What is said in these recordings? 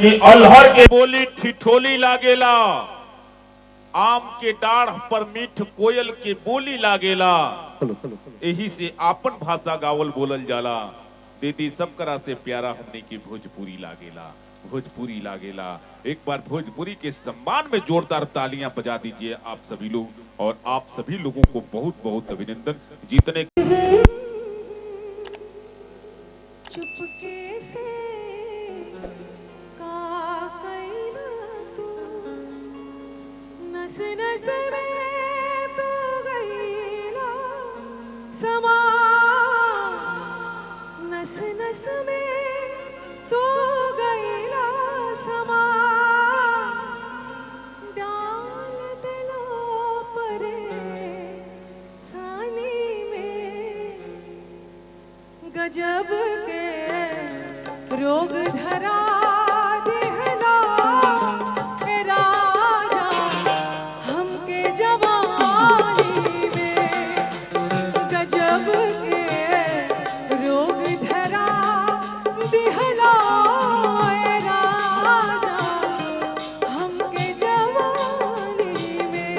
कि अल्हर के बोली ठिठोली लागेला, आम के डाढ़ पर मीठ कोयल के बोली लागेला। यही से आपन भाषा गावल बोलल जाला। दीदी सब करा से प्यारा हमने की भोजपुरी लागेला, भोजपुरी लागेला। एक बार भोजपुरी के सम्मान में जोरदार तालियां बजा दीजिए आप सभी लोग, और आप सभी लोगों को बहुत बहुत अभिनंदन। जीतने चुपके से का कैला तू, नस नस में तू गईला समा, नस नस में तू गईला समा, डाल दिलो परे सानी में गजब के रोग धरा देहला ए राजा हमके जवानी में, गजब के रोग धरा देहला ए राजा हमके जवानी में।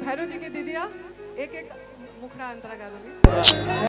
भैरव जी के दीदिया एक एक मुखड़ा अंतरा गालोगी।